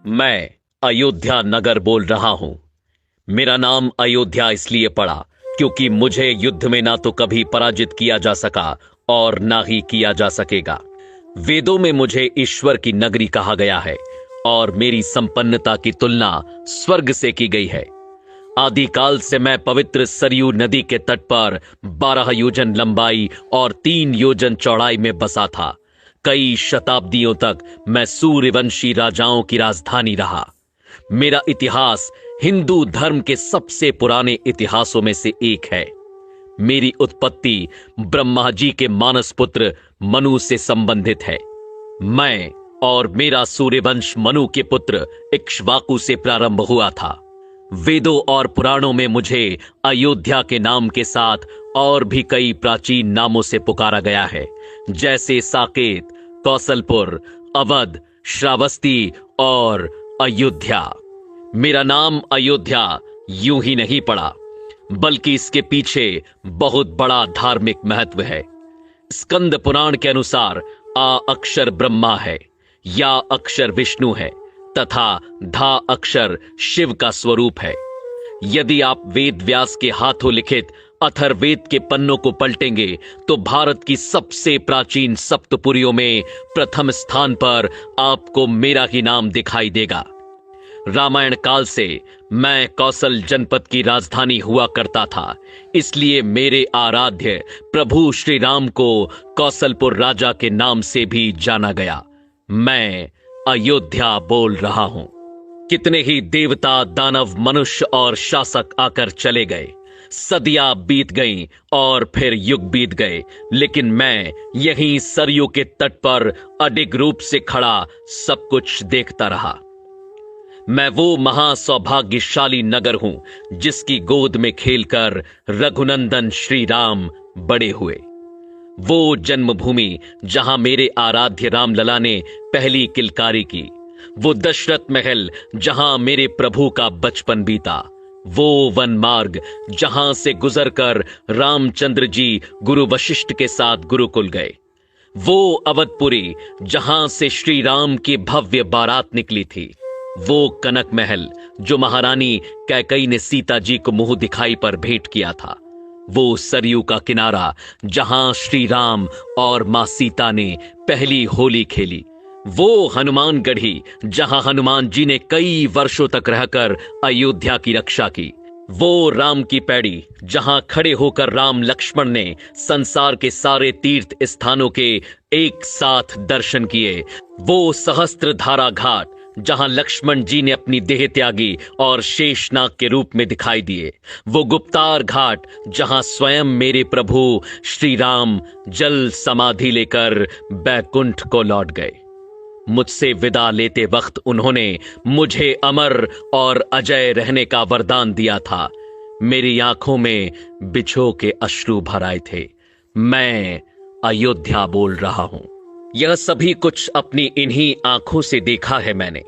मैं अयोध्या नगर बोल रहा हूं। मेरा नाम अयोध्या इसलिए पड़ा क्योंकि मुझे युद्ध में ना तो कभी पराजित किया जा सका और ना ही किया जा सकेगा। वेदों में मुझे ईश्वर की नगरी कहा गया है और मेरी संपन्नता की तुलना स्वर्ग से की गई है। आदिकाल से मैं पवित्र सरयू नदी के तट पर 12 योजन लंबाई और 3 योजन चौड़ाई में बसा था। कई शताब्दियों तक मैं सूर्यवंशी राजाओं की राजधानी रहा। मेरा इतिहास हिंदू धर्म के सबसे पुराने इतिहासों में से एक है। मेरी उत्पत्ति ब्रह्मा जी के मानस पुत्र मनु से संबंधित है। मैं और मेरा सूर्यवंश मनु के पुत्र इक्ष्वाकु से प्रारंभ हुआ था। वेदों और पुराणों में मुझे अयोध्या के नाम के साथ और भी कई प्राचीन नामों से पुकारा गया है, जैसे साकेत, कौशलपुर, अवध, श्रावस्ती और अयोध्या। मेरा नाम अयोध्या यूं ही नहीं पड़ा, बल्कि इसके पीछे बहुत बड़ा धार्मिक महत्व है। स्कंद पुराण के अनुसार आ अक्षर ब्रह्मा है, या अक्षर विष्णु है तथा धा अक्षर शिव का स्वरूप है। यदि आप वेद व्यास के हाथों लिखित अथर्ववेद के पन्नों को पलटेंगे तो भारत की सबसे प्राचीन सप्तपुरियों में प्रथम स्थान पर आपको मेरा ही नाम दिखाई देगा। रामायण काल से मैं कौशल जनपद की राजधानी हुआ करता था, इसलिए मेरे आराध्य प्रभु श्री राम को कौशलपुर राजा के नाम से भी जाना गया। मैं अयोध्या बोल रहा हूं। कितने ही देवता, दानव, मनुष्य और शासक आकर चले गए, सदियां बीत गईं और फिर युग बीत गए, लेकिन मैं यहीं सरयू के तट पर अडिग रूप से खड़ा सब कुछ देखता रहा। मैं वो महासौभाग्यशाली नगर हूं जिसकी गोद में खेलकर रघुनंदन श्री राम बड़े हुए। वो जन्मभूमि जहां मेरे आराध्य रामलला ने पहली किलकारी की, वो दशरथ महल जहां मेरे प्रभु का बचपन बीता, वो वन मार्ग जहां से गुजरकर रामचंद्र जी गुरु वशिष्ठ के साथ गुरुकुल गए, वो अवधपुरी जहां से श्री राम की भव्य बारात निकली थी, वो कनक महल जो महारानी कैकई ने सीता जी को मुंह दिखाई पर भेंट किया था, वो सरयू का किनारा जहां श्री राम और मां सीता ने पहली होली खेली, वो हनुमानगढ़ी जहां हनुमान जी ने कई वर्षों तक रहकर अयोध्या की रक्षा की, वो राम की पैड़ी जहां खड़े होकर राम लक्ष्मण ने संसार के सारे तीर्थ स्थानों के एक साथ दर्शन किए, वो सहस्त्रधारा घाट जहां लक्ष्मण जी ने अपनी देह त्यागी और शेषनाग के रूप में दिखाई दिए, वो गुप्तार घाट जहां स्वयं मेरे प्रभु श्री राम जल समाधि लेकर बैकुंठ को लौट गए। मुझसे विदा लेते वक्त उन्होंने मुझे अमर और अजय रहने का वरदान दिया था। मेरी आंखों में बिछो के अश्रु भर आए थे। मैं अयोध्या बोल रहा हूं। यह सभी कुछ अपनी इन्हीं आंखों से देखा है मैंने।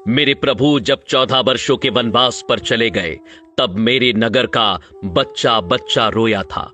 मेरे प्रभु जब 14 वर्षों के वनवास पर चले गए, तब मेरे नगर का बच्चा बच्चा रोया था।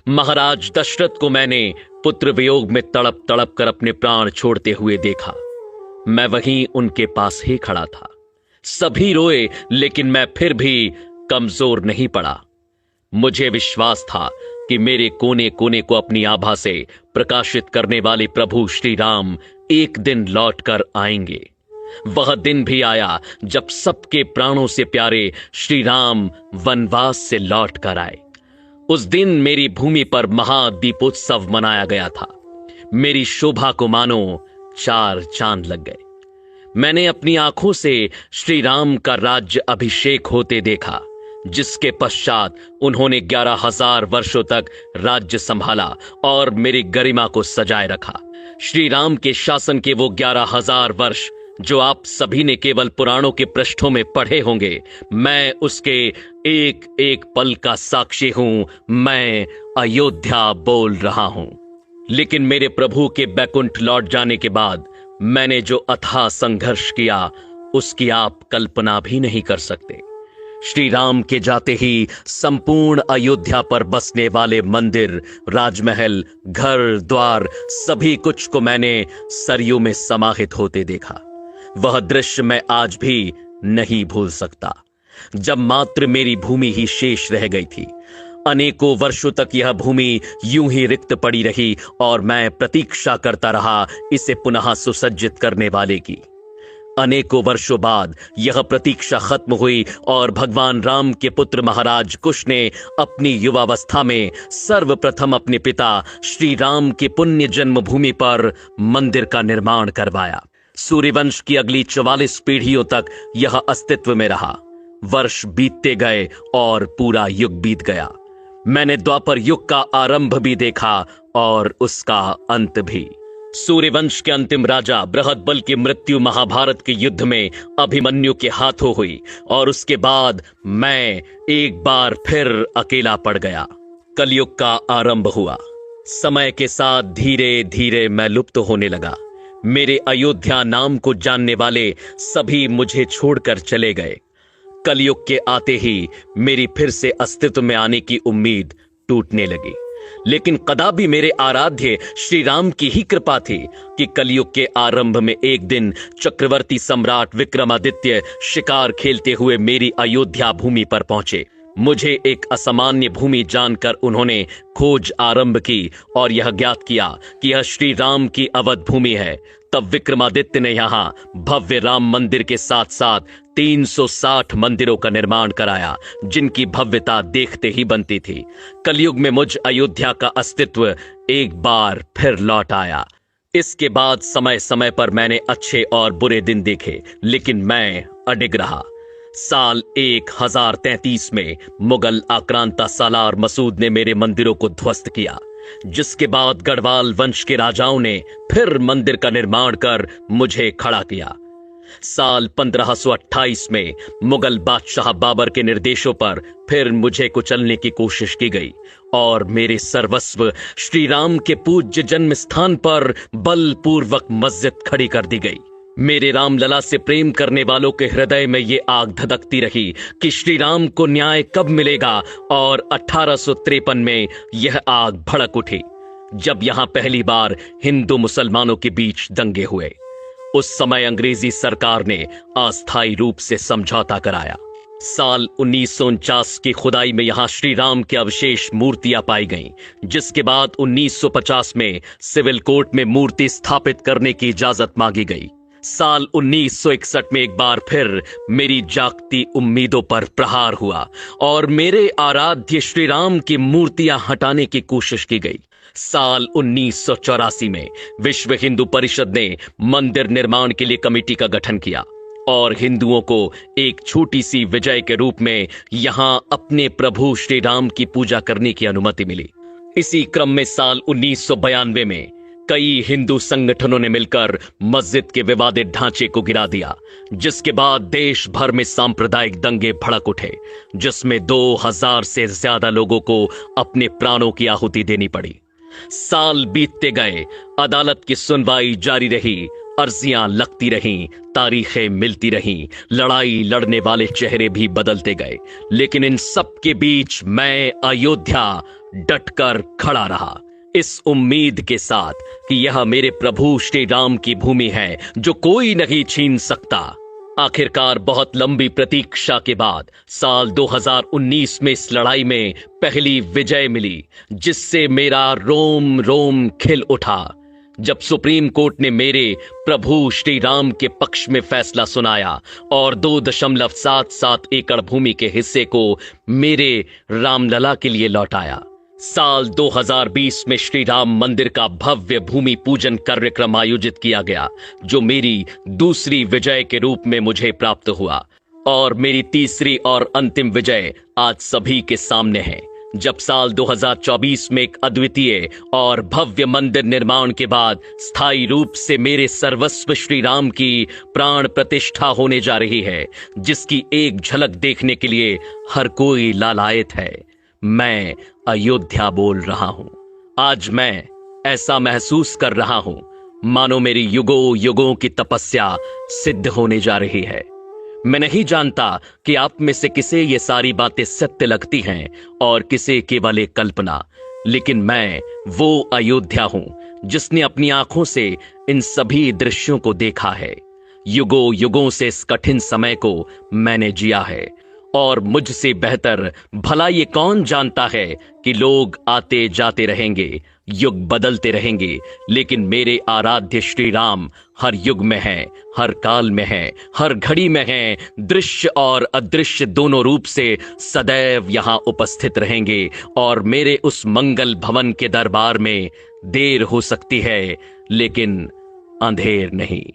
महाराज दशरथ को मैंने पुत्र वियोग में तड़प तड़प कर अपने प्राण छोड़ते हुए देखा। मैं वहीं उनके पास ही खड़ा था। सभी रोए, लेकिन मैं फिर भी कमजोर नहीं पड़ा। मुझे विश्वास था कि मेरे कोने कोने को अपनी आभा से प्रकाशित करने वाले प्रभु श्री राम एक दिन लौट कर आएंगे। वह दिन भी आया जब सबके प्राणों से प्यारे श्री राम वनवास से लौट कर आए। उस दिन मेरी भूमि पर महादीपोत्सव मनाया गया था। मेरी शोभा को मानो 4 चांद लग गए। मैंने अपनी आंखों से श्री राम का राज्य अभिषेक होते देखा, जिसके पश्चात उन्होंने 11,000 वर्षों तक राज्य संभाला और मेरी गरिमा को सजाए रखा। श्री राम के शासन के वो 11,000 वर्ष जो आप सभी ने केवल पुराणों के पृष्ठों में पढ़े होंगे, मैं उसके एक एक पल का साक्षी हूं। मैं अयोध्या बोल रहा हूं। लेकिन मेरे प्रभु के बैकुंठ लौट जाने के बाद मैंने जो अथाह संघर्ष किया, उसकी आप कल्पना भी नहीं कर सकते। श्री राम के जाते ही संपूर्ण अयोध्या पर बसने वाले मंदिर, राजमहल, घर द्वार, सभी कुछ को मैंने सरयू में समाहित होते देखा। वह दृश्य मैं आज भी नहीं भूल सकता, जब मात्र मेरी भूमि ही शेष रह गई थी। अनेकों वर्षों तक यह भूमि यूं ही रिक्त पड़ी रही और मैं प्रतीक्षा करता रहा इसे पुनः सुसज्जित करने वाले की। अनेकों वर्षों बाद यह प्रतीक्षा खत्म हुई और भगवान राम के पुत्र महाराज कुश ने अपनी युवावस्था में सर्वप्रथम अपने पिता श्री राम की पुण्य जन्मभूमि पर मंदिर का निर्माण करवाया। सूर्यवंश की अगली 44 पीढ़ियों तक यह अस्तित्व में रहा। वर्ष बीतते गए और पूरा युग बीत गया। मैंने द्वापर युग का आरंभ भी देखा और उसका अंत भी। सूर्यवंश के अंतिम राजा बृहदबल की मृत्यु महाभारत के युद्ध में अभिमन्यु के हाथों हुई और उसके बाद मैं एक बार फिर अकेला पड़ गया। कलयुग का आरंभ हुआ। समय के साथ धीरे धीरे मैं लुप्त होने लगा। मेरे अयोध्या नाम को जानने वाले सभी मुझे छोड़कर चले गए। कलयुग के आते ही मेरी फिर से अस्तित्व में आने की उम्मीद टूटने लगी। लेकिन कदापि मेरे आराध्य श्री राम की ही कृपा थी कि कलयुग के आरंभ में एक दिन चक्रवर्ती सम्राट विक्रमादित्य शिकार खेलते हुए मेरी अयोध्या भूमि पर पहुंचे। मुझे एक असामान्य भूमि जानकर उन्होंने खोज आरंभ की और यह ज्ञात किया कि यह श्री राम की अवध भूमि है। तब विक्रमादित्य ने यहाँ भव्य राम मंदिर के साथ साथ 360 मंदिरों का निर्माण कराया, जिनकी भव्यता देखते ही बनती थी। कलयुग में मुझ अयोध्या का अस्तित्व एक बार फिर लौट आया। इसके बाद समय समय पर मैंने अच्छे और बुरे दिन देखे, लेकिन मैं अडिग रहा। साल 1033 में मुगल आक्रांता सालार मसूद ने मेरे मंदिरों को ध्वस्त किया, जिसके बाद गढ़वाल वंश के राजाओं ने फिर मंदिर का निर्माण कर मुझे खड़ा किया। साल 1528 में मुगल बादशाह बाबर के निर्देशों पर फिर मुझे कुचलने की कोशिश की गई और मेरे सर्वस्व श्री राम के पूज्य जन्म स्थान पर बलपूर्वक मस्जिद खड़ी कर दी गई। मेरे रामलला से प्रेम करने वालों के हृदय में ये आग धधकती रही कि श्री राम को न्याय कब मिलेगा, और 1853 में यह आग भड़क उठी, जब यहां पहली बार हिंदू मुसलमानों के बीच दंगे हुए। उस समय अंग्रेजी सरकार ने अस्थायी रूप से समझौता कराया। साल 1949 की खुदाई में यहां श्री राम के अवशेष मूर्तियां पाई गईं, जिसके बाद 1950 में सिविल कोर्ट में मूर्ति स्थापित करने की इजाजत मांगी गई। साल 1961 में एक बार फिर मेरी जागती उम्मीदों पर प्रहार हुआ और मेरे आराध्य श्री राम की मूर्तियां हटाने की कोशिश की गई। साल 1984 में विश्व हिंदू परिषद ने मंदिर निर्माण के लिए कमेटी का गठन किया और हिंदुओं को एक छोटी सी विजय के रूप में यहां अपने प्रभु श्री राम की पूजा करने की अनुमति मिली। इसी क्रम में साल 1992 में कई हिंदू संगठनों ने मिलकर मस्जिद के विवादित ढांचे को गिरा दिया, जिसके बाद देश भर में सांप्रदायिक दंगे भड़क उठे, जिसमें 2000 से ज्यादा लोगों को अपने प्राणों की आहुति देनी पड़ी। साल बीतते गए, अदालत की सुनवाई जारी रही, अर्जियां लगती रहीं, तारीखें मिलती रहीं, लड़ाई लड़ने वाले चेहरे भी बदलते गए, लेकिन इन सब के बीच मैं अयोध्या डटकर खड़ा रहा, इस उम्मीद के साथ कि यह मेरे प्रभु श्री राम की भूमि है जो कोई नहीं छीन सकता। आखिरकार बहुत लंबी प्रतीक्षा के बाद साल 2019 में इस लड़ाई में पहली विजय मिली, जिससे मेरा रोम रोम खिल उठा, जब सुप्रीम कोर्ट ने मेरे प्रभु श्री राम के पक्ष में फैसला सुनाया और 2.77 एकड़ भूमि के हिस्से को मेरे रामलला के लिए लौटाया। साल 2020 में श्री राम मंदिर का भव्य भूमि पूजन कार्यक्रम आयोजित किया गया, जो मेरी दूसरी विजय के रूप में मुझे प्राप्त हुआ, और मेरी तीसरी और अंतिम विजय आज सभी के सामने है, जब साल 2024 में एक अद्वितीय और भव्य मंदिर निर्माण के बाद स्थायी रूप से मेरे सर्वस्व श्री राम की प्राण प्रतिष्ठा होने जा रही है, जिसकी एक झलक देखने के लिए हर कोई लालायित है। मैं अयोध्या बोल रहा हूं। आज मैं ऐसा महसूस कर रहा हूं मानो मेरी युगों युगों की तपस्या सिद्ध होने जा रही है। मैं नहीं जानता कि आप में से किसे ये सारी बातें सत्य लगती हैं और किसे केवल एक कल्पना, लेकिन मैं वो अयोध्या हूं जिसने अपनी आंखों से इन सभी दृश्यों को देखा है। युगों युगों से इस कठिन समय को मैंने जिया है, और मुझसे बेहतर भला ये कौन जानता है कि लोग आते जाते रहेंगे, युग बदलते रहेंगे, लेकिन मेरे आराध्य श्री राम हर युग में हैं, हर काल में हैं, हर घड़ी में हैं, दृश्य और अदृश्य दोनों रूप से सदैव यहां उपस्थित रहेंगे। और मेरे उस मंगल भवन के दरबार में देर हो सकती है, लेकिन अंधेर नहीं।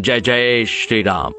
जय जय श्री राम।